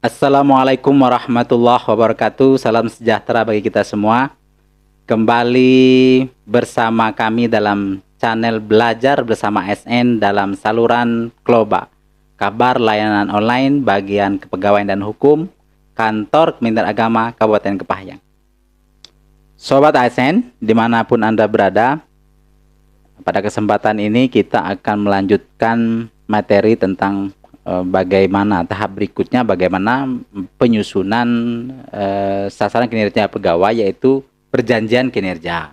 Assalamualaikum warahmatullahi wabarakatuh. Salam sejahtera bagi kita semua. Kembali bersama kami dalam channel Belajar Bersama SN dalam saluran Kloba, kabar layanan online bagian kepegawaian dan hukum, kantor Kementerian Agama Kabupaten Kepahyang. Sobat ASN, dimanapun Anda berada, pada kesempatan ini kita akan melanjutkan materi tentang bagaimana tahap berikutnya, bagaimana penyusunan sasaran kinerja pegawai, yaitu perjanjian kinerja.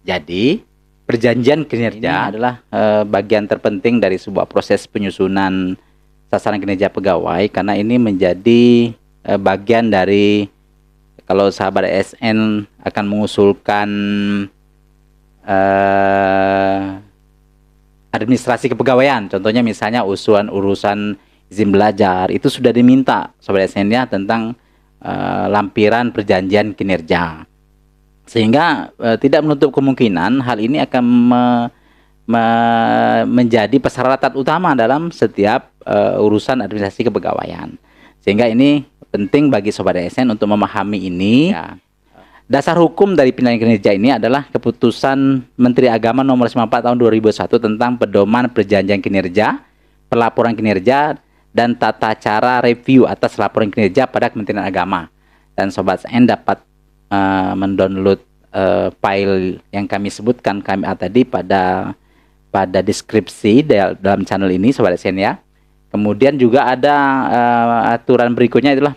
Jadi perjanjian kinerja adalah bagian terpenting dari sebuah proses penyusunan sasaran kinerja pegawai, karena ini menjadi bagian dari, kalau sahabat SN akan mengusulkan administrasi kepegawaian, contohnya misalnya urusan izin belajar, itu sudah diminta sobat SN-nya tentang lampiran perjanjian kinerja, sehingga tidak menutup kemungkinan hal ini akan menjadi persyaratan utama dalam setiap urusan administrasi kepegawaian, sehingga ini penting bagi sobat SN untuk memahami ini ya. Dasar hukum dari penilaian kinerja ini adalah Keputusan Menteri Agama Nomor 94 Tahun 2001 tentang pedoman perjanjian kinerja, pelaporan kinerja, dan tata cara review atas laporan kinerja pada Kementerian Agama. Dan Sobat SN dapat mendownload file yang kami sebutkan tadi pada deskripsi dalam channel ini, Sobat SN ya. Kemudian juga ada aturan berikutnya adalah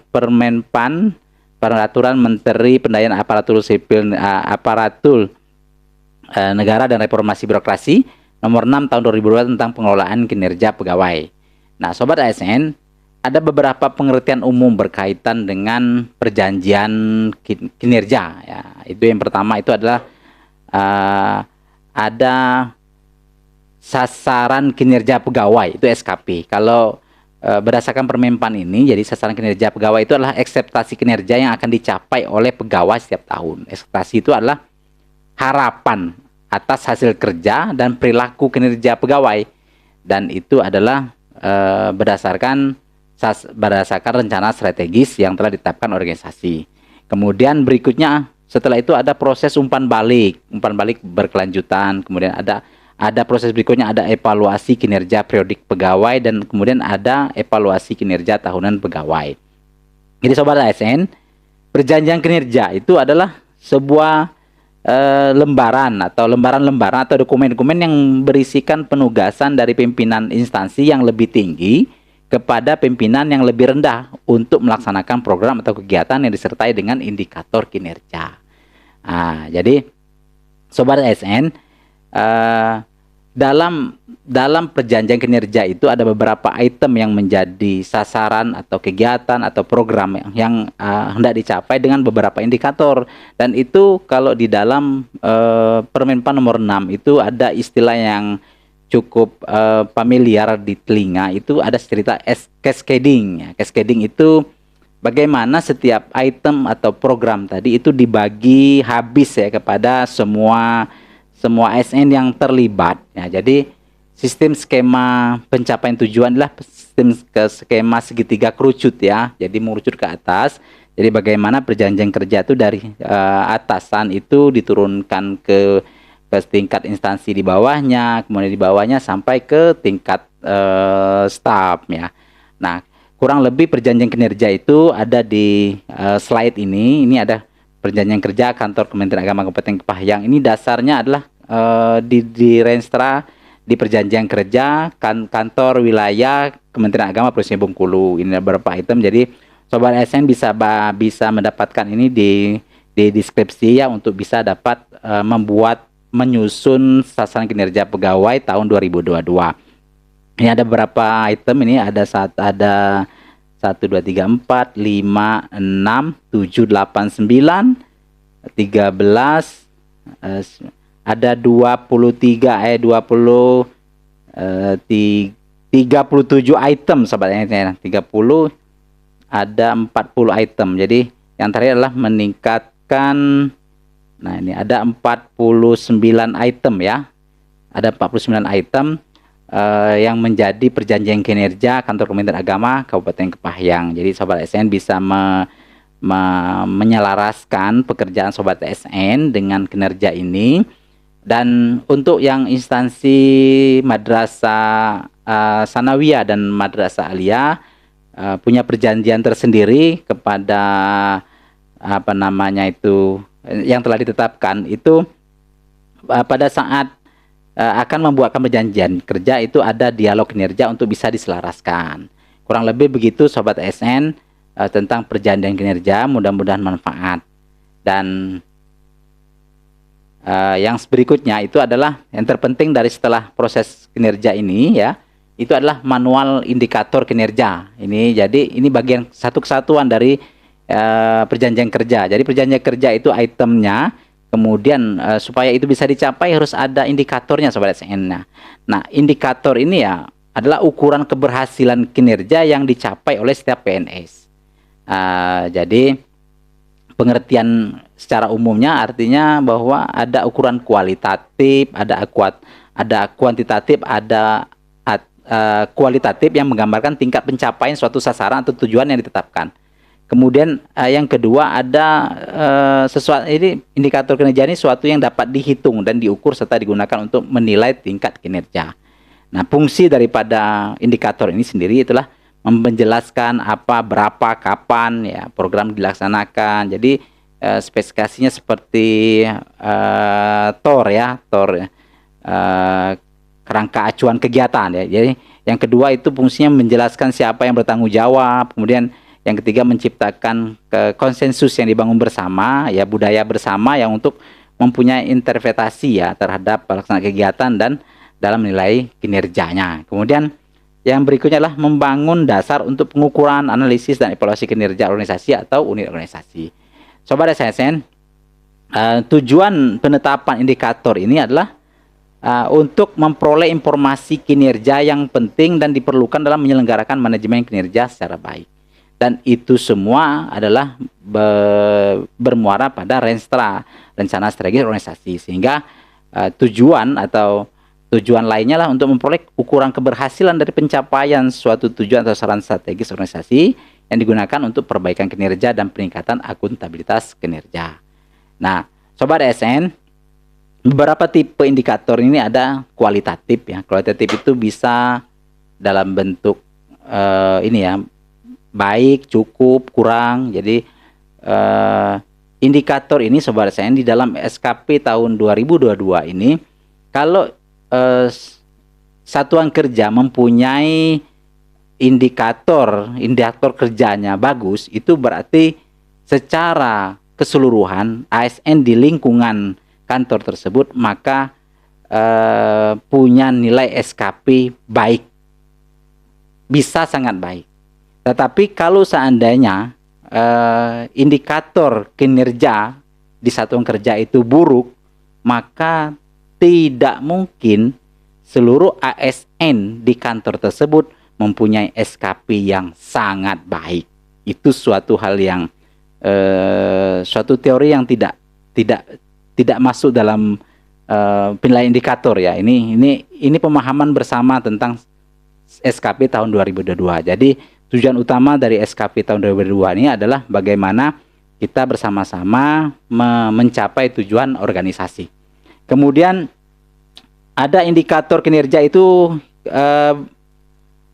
Peraturan Menteri Pendayaan Aparatur Sipil Aparatur Negara dan Reformasi Birokrasi Nomor 6 Tahun 2002 tentang pengelolaan kinerja pegawai. Nah, Sobat ASN, ada beberapa pengertian umum berkaitan dengan perjanjian kinerja ya. Itu yang pertama itu adalah ada sasaran kinerja pegawai, itu SKP. Kalau berdasarkan Permenpan ini, jadi sasaran kinerja pegawai itu adalah ekspektasi kinerja yang akan dicapai oleh pegawai setiap tahun. Ekspektasi itu adalah harapan atas hasil kerja dan perilaku kinerja pegawai, dan itu adalah berdasarkan rencana strategis yang telah ditetapkan organisasi. Kemudian berikutnya setelah itu ada proses umpan balik berkelanjutan. Kemudian ada proses berikutnya, ada evaluasi kinerja periodik pegawai, dan kemudian ada evaluasi kinerja tahunan pegawai. Jadi Sobat ASN, perjanjian kinerja itu adalah sebuah lembaran atau dokumen-dokumen yang berisikan penugasan dari pimpinan instansi yang lebih tinggi kepada pimpinan yang lebih rendah untuk melaksanakan program atau kegiatan yang disertai dengan indikator kinerja. Nah, jadi Sobat ASN, dalam perjanjian kinerja itu ada beberapa item yang menjadi sasaran atau kegiatan atau program yang hendak dicapai dengan beberapa indikator, dan itu kalau di dalam Permenpan nomor 6 itu ada istilah yang cukup familiar di telinga, itu ada cerita cascading ya. Cascading itu bagaimana setiap item atau program tadi itu dibagi habis ya kepada semua ASN yang terlibat ya. Jadi sistem skema pencapaian tujuan adalah skema segitiga kerucut ya. Jadi mengerucut ke atas. Jadi bagaimana perjanjian kerja itu dari atasan itu diturunkan ke tingkat instansi di bawahnya, kemudian di bawahnya sampai ke tingkat staf ya. Nah, kurang lebih perjanjian kinerja itu ada di slide ini. Ini ada perjanjian kerja kantor Kementerian Agama Kabupaten Kepahyang. Ini dasarnya adalah di renstra di perjanjian kerja kantor wilayah Kementerian Agama Provinsi Bengkulu. Ini ada beberapa item. Jadi Sobat SN bisa mendapatkan ini di deskripsi ya, untuk bisa dapat menyusun sasaran kinerja pegawai tahun 2022. Ini ada beberapa item, ini ada 1, 2, 3, 4, 5, 6, 7, 8, 9, 13, ada 23, 37 item Sobat SN. 30, ada 40 item. Jadi yang terakhir adalah meningkatkan. Nah, ini ada 49 item ya. Ada 49 item. yang menjadi perjanjian kinerja Kantor Kementerian Agama Kabupaten Kepahyang. Jadi Sobat ASN bisa menyelaraskan pekerjaan Sobat ASN dengan kinerja ini. Dan untuk yang instansi madrasah sanawiyah dan madrasah aliyah punya perjanjian tersendiri kepada apa namanya itu yang telah ditetapkan itu pada saat akan membuatkan perjanjian kerja itu ada dialog kinerja untuk bisa diselaraskan. Kurang lebih begitu Sobat ASN tentang perjanjian kinerja, mudah-mudahan manfaat. Dan yang berikutnya itu adalah yang terpenting dari setelah proses kinerja ini ya, itu adalah manual indikator kinerja. Ini bagian satu kesatuan dari perjanjian kerja. Jadi perjanjian kerja itu itemnya, kemudian supaya itu bisa dicapai harus ada indikatornya Sobat ASN. Nah, indikator ini ya adalah ukuran keberhasilan kinerja yang dicapai oleh setiap PNS. Jadi pengertian secara umumnya artinya bahwa ada ukuran kualitatif, ada kuantitatif, ada kualitatif yang menggambarkan tingkat pencapaian suatu sasaran atau tujuan yang ditetapkan. Kemudian yang kedua ada sesuatu, ini indikator kinerja ini suatu yang dapat dihitung dan diukur serta digunakan untuk menilai tingkat kinerja. Nah, fungsi daripada indikator ini sendiri itulah menjelaskan apa, berapa, kapan ya program dilaksanakan. Jadi spesifikasinya seperti TOR ya, kerangka acuan kegiatan ya. Jadi yang kedua itu fungsinya menjelaskan siapa yang bertanggung jawab. Kemudian yang ketiga menciptakan konsensus yang dibangun bersama ya, budaya bersama yang untuk mempunyai interpretasi ya terhadap pelaksanaan kegiatan dan dalam menilai kinerjanya. Kemudian yang berikutnya adalah membangun dasar untuk pengukuran, analisis, dan evaluasi kinerja organisasi atau unit organisasi. Sobat ASN, tujuan penetapan indikator ini adalah untuk memperoleh informasi kinerja yang penting dan diperlukan dalam menyelenggarakan manajemen kinerja secara baik. Dan itu semua adalah bermuara pada Renstra, rencana strategis organisasi. Sehingga tujuan lainnya lah untuk memperoleh ukuran keberhasilan dari pencapaian suatu tujuan atau sasaran strategis organisasi yang digunakan untuk perbaikan kinerja dan peningkatan akuntabilitas kinerja. Nah, Sobat ASN, beberapa tipe indikator ini ada kualitatif ya. Kualitatif itu bisa dalam bentuk ini ya, baik, cukup, kurang. Jadi indikator ini Sobat ASN di dalam SKP tahun 2022 ini, kalau satuan kerja mempunyai indikator kerjanya bagus, itu berarti secara keseluruhan ASN di lingkungan kantor tersebut maka punya nilai SKP baik, bisa sangat baik. Tetapi kalau seandainya indikator kinerja di satuan kerja itu buruk, maka tidak mungkin seluruh ASN di kantor tersebut mempunyai SKP yang sangat baik. Itu suatu hal yang suatu teori yang tidak masuk dalam penilaian indikator ya. Ini pemahaman bersama tentang SKP tahun 2022. Jadi tujuan utama dari SKP tahun 2022 ini adalah bagaimana kita bersama-sama mencapai tujuan organisasi. Kemudian ada indikator kinerja itu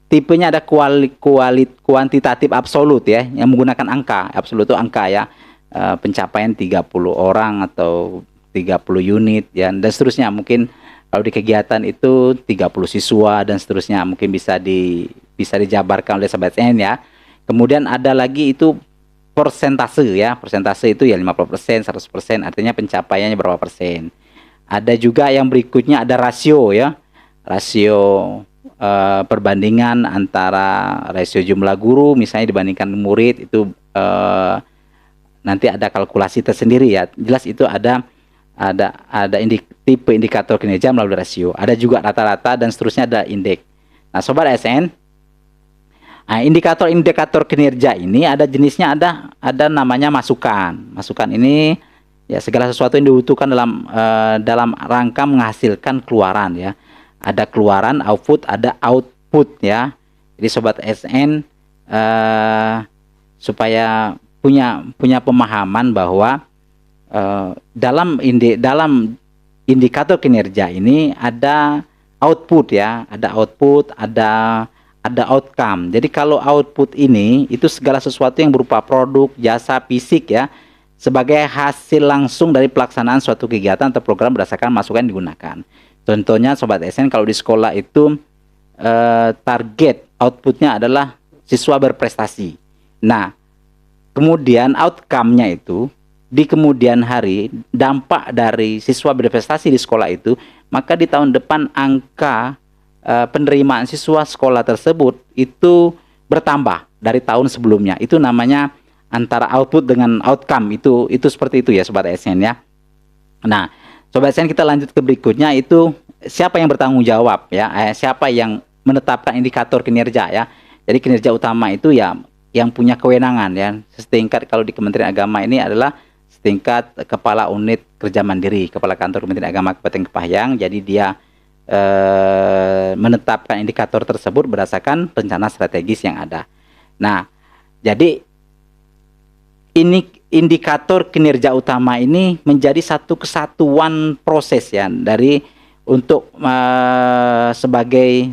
tipenya ada kuantitatif absolut ya, yang menggunakan angka. Absolut itu angka ya, pencapaian 30 orang atau 30 unit ya, dan seterusnya. Mungkin kalau di kegiatan itu 30 siswa dan seterusnya, mungkin bisa dijabarkan oleh Sobat ASN ya. Kemudian ada lagi itu persentase ya. Persentase itu ya 50%, 100%, artinya pencapaiannya berapa persen. Ada juga yang berikutnya ada rasio ya. Rasio perbandingan antara rasio jumlah guru misalnya dibandingkan murid itu nanti ada kalkulasi tersendiri ya. Jelas itu ada tipe indikator kinerja melalui rasio. Ada juga rata-rata dan seterusnya, ada indeks. Nah, Sobat ASN, indikator kinerja ini ada jenisnya, ada namanya masukan. Masukan ini ya segala sesuatu yang dibutuhkan dalam rangka menghasilkan keluaran ya. ada keluaran, ada output ya. Jadi sobat SN supaya punya pemahaman bahwa dalam indikator kinerja ini ada output ya, ada outcome. Jadi kalau output ini itu segala sesuatu yang berupa produk, jasa, fisik ya, sebagai hasil langsung dari pelaksanaan suatu kegiatan atau program berdasarkan masukan yang digunakan. Contohnya sobat SN, kalau di sekolah itu target outputnya adalah siswa berprestasi. Nah, kemudian outcome-nya itu di kemudian hari, dampak dari siswa berprestasi di sekolah itu, maka di tahun depan angka penerimaan siswa sekolah tersebut itu bertambah dari tahun sebelumnya. Itu namanya antara output dengan outcome, itu seperti itu ya sobat SN ya. Nah, sobat SN, kita lanjut ke berikutnya, itu siapa yang bertanggung jawab ya, siapa yang menetapkan indikator kinerja ya. Jadi kinerja utama itu ya yang punya kewenangan ya, setingkat kalau di Kementerian Agama ini adalah setingkat Kepala Unit Kerja Mandiri, Kepala Kantor Kementerian Agama Kabupaten Kepahyang. Jadi dia menetapkan indikator tersebut berdasarkan rencana strategis yang ada. Nah, jadi ini indikator kinerja utama ini menjadi satu kesatuan proses ya, dari untuk sebagai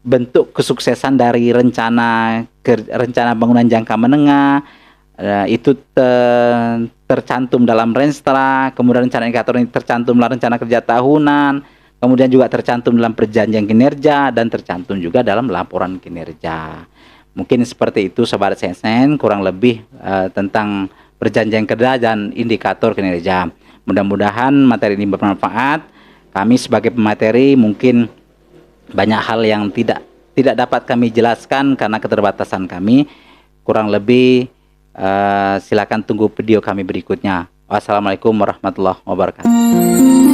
bentuk kesuksesan dari rencana bangunan jangka menengah, itu tercantum dalam Renstra, kemudian rencana indikator ini tercantum dalam rencana kerja tahunan, kemudian juga tercantum dalam perjanjian kinerja, dan tercantum juga dalam laporan kinerja. Mungkin seperti itu sobat SN kurang lebih tentang perjanjian kerja dan indikator kinerja. Mudah-mudahan materi ini bermanfaat. Kami sebagai pemateri mungkin banyak hal yang tidak dapat kami jelaskan karena keterbatasan kami. Kurang lebih silakan tunggu video kami berikutnya. Wassalamualaikum warahmatullahi wabarakatuh.